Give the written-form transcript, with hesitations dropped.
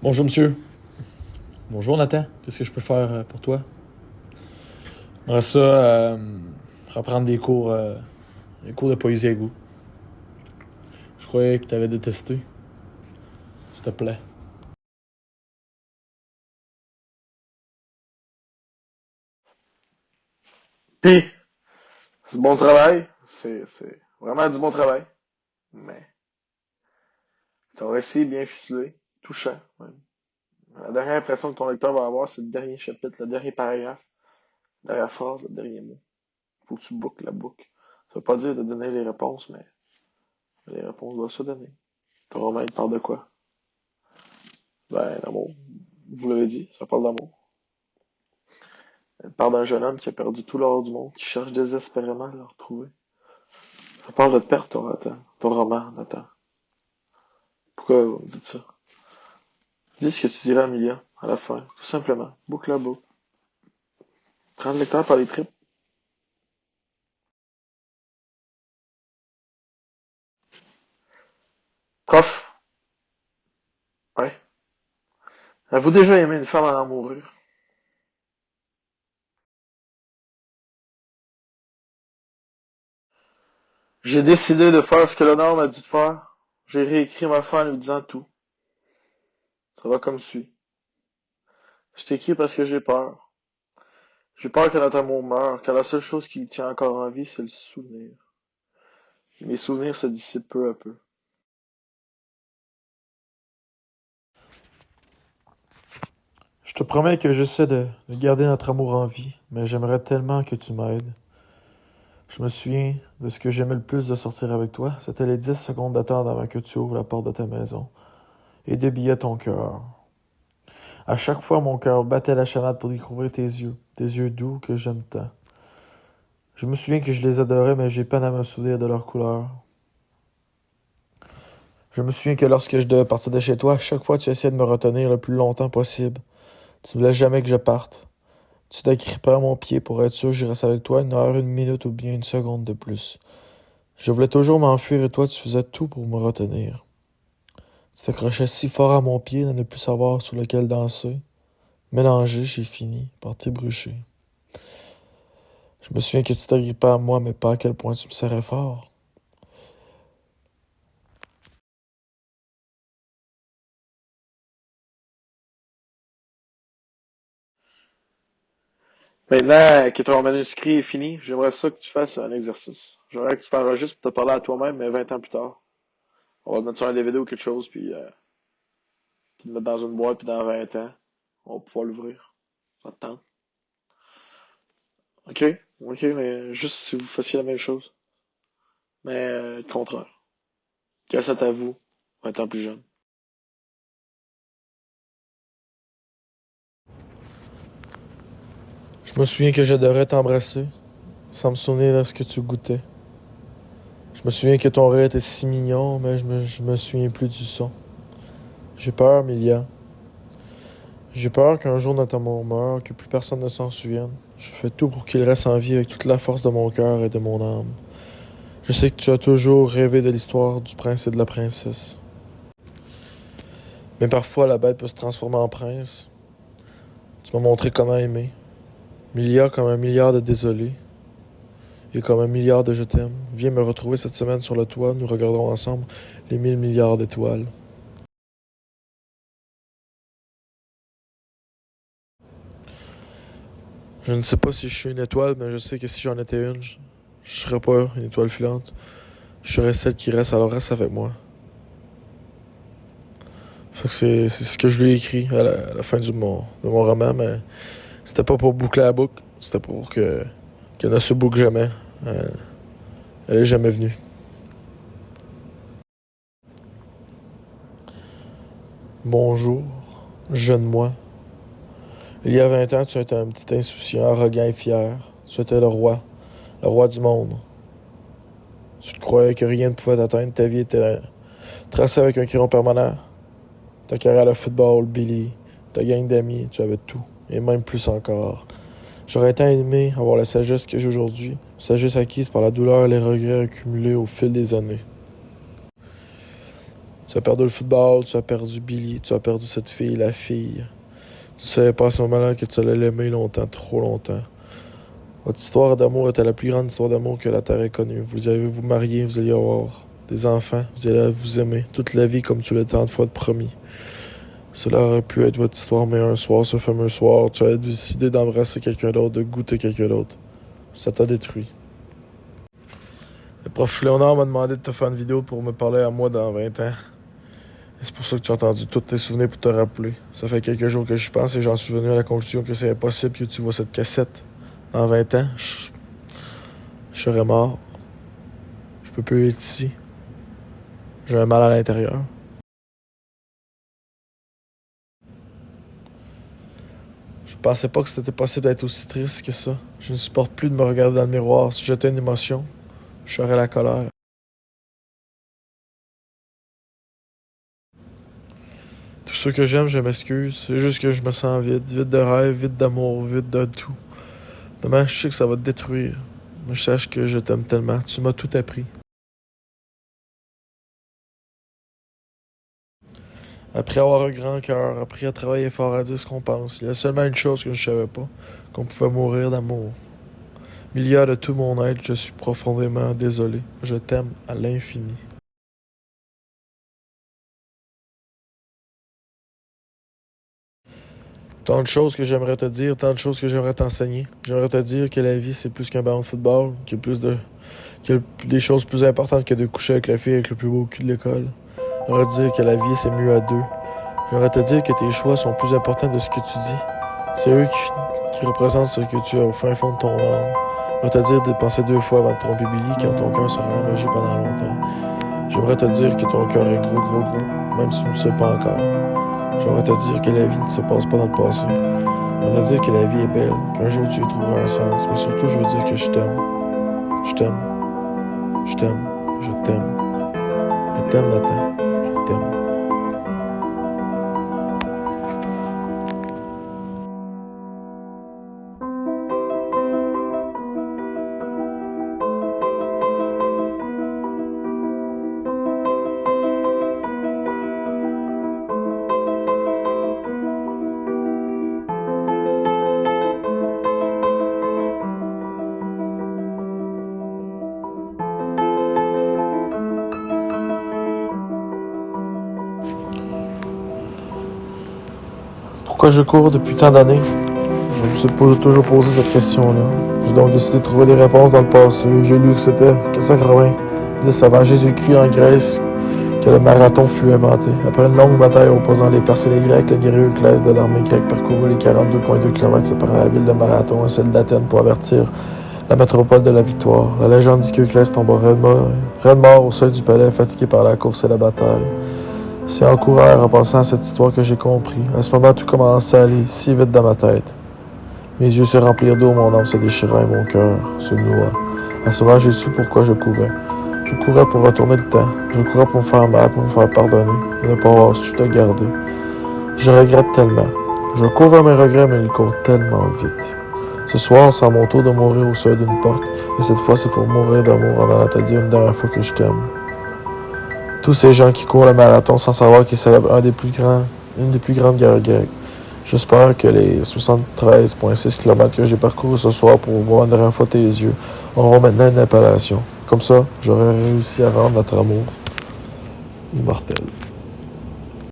Bonjour monsieur. Bonjour Nathan. Qu'est-ce que je peux faire pour toi? J'aimerais ça reprendre des cours de poésie à goût. Je croyais que tu avais détesté. S'il te plaît. Puis, c'est du bon travail. C'est vraiment du bon travail. Mais, ton récit est bien ficelé, touchant, même. La dernière impression que ton lecteur va avoir, c'est le dernier chapitre, le dernier paragraphe, la dernière phrase, le dernier mot. Faut que tu boucles la boucle. Ça veut pas dire de donner les réponses, mais les réponses doivent se donner. Ton roman, il parle de quoi? Ben, d'amour. Vous l'avez dit, ça parle d'amour. Elle parle d'un jeune homme qui a perdu tout l'or du monde, qui cherche désespérément à le retrouver. Ça parle de perte, ton roman, Nathan. Pourquoi vous dites ça? Dis ce que tu dirais à Amelia, à la fin, tout simplement. Boucle à boucle. Prends le lecteur par les tripes. Prof, ouais. Avez-vous déjà aimé une femme en amourure? J'ai décidé de faire ce que l'honneur m'a dit de faire. J'ai réécrit ma fin en lui disant tout. Ça va comme suit. Je t'écris parce que j'ai peur. J'ai peur que notre amour meure, car la seule chose qui le tient encore en vie, c'est le souvenir. Et mes souvenirs se dissipent peu à peu. Je te promets que j'essaie de garder notre amour en vie, mais j'aimerais tellement que tu m'aides. Je me souviens de ce que j'aimais le plus de sortir avec toi. C'était les 10 secondes d'attente avant que tu ouvres la porte de ta maison et débillais ton cœur. À chaque fois, mon cœur battait la chanade pour découvrir tes yeux doux que j'aime tant. Je me souviens que je les adorais, mais j'ai peine à me souvenir de leur couleur. Je me souviens que lorsque je devais partir de chez toi, à chaque fois tu essayais de me retenir le plus longtemps possible. Tu voulais jamais que je parte. Tu t'agrippais à mon pied pour être sûr que je reste avec toi une heure, une minute ou bien une seconde de plus. Je voulais toujours m'enfuir et toi tu faisais tout pour me retenir. Tu t'accrochais si fort à mon pied de ne plus savoir sur lequel danser. Mélangé, j'ai fini par t'ébrucher. Je me souviens que tu t'agrippais à moi, mais pas à quel point tu me serrais fort. Maintenant que ton manuscrit est fini, j'aimerais ça que tu fasses un exercice. J'aimerais que tu t'enregistres pour te parler à toi-même, mais 20 ans plus tard. On va te mettre sur un DVD ou quelque chose, puis le mettre dans une boîte, puis dans 20 ans, on va pouvoir l'ouvrir. Ça te tente? Ok, ok, mais juste si vous fassiez la même chose. Mais le contraire. Cassette à vous, 20 ans plus jeune. Je me souviens que j'adorais t'embrasser, sans me souvenir de ce que tu goûtais. Je me souviens que ton rire était si mignon, mais je me souviens plus du son. J'ai peur, Milia. J'ai peur qu'un jour notre amour meure, que plus personne ne s'en souvienne. Je fais tout pour qu'il reste en vie avec toute la force de mon cœur et de mon âme. Je sais que tu as toujours rêvé de l'histoire du prince et de la princesse. Mais parfois, la bête peut se transformer en prince. Tu m'as montré comment aimer. Milia comme un milliard de désolés. Et comme un milliard de je t'aime. Viens me retrouver cette semaine sur le toit. Nous regarderons ensemble les 1000 milliards d'étoiles. Je ne sais pas si je suis une étoile, mais je sais que si j'en étais une, je serais pas une étoile filante. Je serais celle qui reste, alors reste avec moi. Fait que c'est ce que je lui ai écrit à la fin de mon roman, mais c'était pas pour boucler la boucle, c'était pour qu'elle ne se boucle jamais. Elle est jamais venue. Bonjour, jeune moi. Il y a 20 ans, tu étais un petit insouciant, arrogant et fier. Tu étais le roi du monde. Tu croyais que rien ne pouvait t'atteindre, ta vie était tracée avec un crayon permanent. Ta carrière de football, Billy, ta gang d'amis, tu avais tout. Et même plus encore. J'aurais tant aimé avoir la sagesse que j'ai aujourd'hui. Sagesse acquise par la douleur et les regrets accumulés au fil des années. Tu as perdu le football, tu as perdu Billy, tu as perdu cette fille, la fille. Tu savais pas à ce moment-là que tu allais l'aimer longtemps, trop longtemps. Votre histoire d'amour était la plus grande histoire d'amour que la Terre ait connue. Vous allez vous marier, vous allez avoir des enfants, vous allez vous aimer toute la vie comme tu l'as tant de fois promis. Cela aurait pu être votre histoire, mais un soir, ce fameux soir, tu as décidé d'embrasser quelqu'un d'autre, de goûter quelqu'un d'autre. Ça t'a détruit. Le prof Léonard m'a demandé de te faire une vidéo pour me parler à moi dans 20 ans. Et c'est pour ça que tu as entendu tous tes souvenirs pour te rappeler. Ça fait quelques jours que je pense et j'en suis venu à la conclusion que c'est impossible que tu vois cette cassette. Dans 20 ans, je serais mort. Je peux plus être ici. J'ai un mal à l'intérieur. Je pensais pas que c'était possible d'être aussi triste que ça. Je ne supporte plus de me regarder dans le miroir. Si j'étais une émotion, je serais la colère. Tous ceux que j'aime, je m'excuse. C'est juste que je me sens vide. Vide de rêve, vide d'amour, vide de tout. Demain, je sais que ça va te détruire. Mais je sache que je t'aime tellement. Tu m'as tout appris. Après avoir un grand cœur, appris à travailler fort à dire ce qu'on pense, il y a seulement une chose que je savais pas, qu'on pouvait mourir d'amour. Milliard de tout mon être, je suis profondément désolé. Je t'aime à l'infini. Tant de choses que j'aimerais te dire, tant de choses que j'aimerais t'enseigner. J'aimerais te dire que la vie, c'est plus qu'un ballon de football, qu'il y a des choses plus importantes que de coucher avec la fille avec le plus beau cul de l'école. J'aimerais te dire que la vie, c'est mieux à deux. J'aimerais te dire que tes choix sont plus importants de ce que tu dis. C'est eux qui représentent ce que tu as au fin fond de ton âme. J'aimerais te dire de penser 2 fois avant de tromper Billy car ton cœur sera enragé pendant longtemps. J'aimerais te dire que ton cœur est gros, gros, gros, même si tu ne le sais pas encore. J'aimerais te dire que la vie ne se passe pas dans le passé. J'aimerais te dire que la vie est belle, qu'un jour tu y trouveras un sens, mais surtout je veux dire que je t'aime. Je t'aime. Je t'aime. Je t'aime. Je t'aime, Nathan. Je t'aime. Pourquoi je cours depuis tant d'années? Je me suis toujours posé cette question-là. J'ai donc décidé de trouver des réponses dans le passé. J'ai lu que c'était 490 avant Jésus-Christ en Grèce que le marathon fut inventé. Après une longue bataille opposant les Perses et les Grecs, le guerrier Euclès de l'armée grecque parcourut les 42,2 km séparant la ville de Marathon et celle d'Athènes pour avertir la métropole de la victoire. La légende dit qu'Euclès tomba raide mort au seuil du palais, fatigué par la course et la bataille. C'est en courant en pensant à cette histoire que j'ai compris. À ce moment, tout commençait à aller si vite dans ma tête. Mes yeux se remplirent d'eau, mon âme se déchira et mon cœur se noua. À ce moment, j'ai su pourquoi je courais. Je courais pour retourner le temps. Je courais pour me faire mal, pour me faire pardonner, de ne pas avoir su te garder. Je regrette tellement. Je cours vers mes regrets, mais ils courent tellement vite. Ce soir, c'est à mon tour de mourir au seuil d'une porte, et cette fois, c'est pour mourir d'amour en allant te dire une dernière fois que je t'aime. Tous ces gens qui courent le marathon sans savoir qu'ils célèbrent une des plus grandes guerres grecques. J'espère que les 73,6 km que j'ai parcourus ce soir pour voir une dernière fois tes yeux auront maintenant une appellation. Comme ça, j'aurai réussi à rendre notre amour immortel.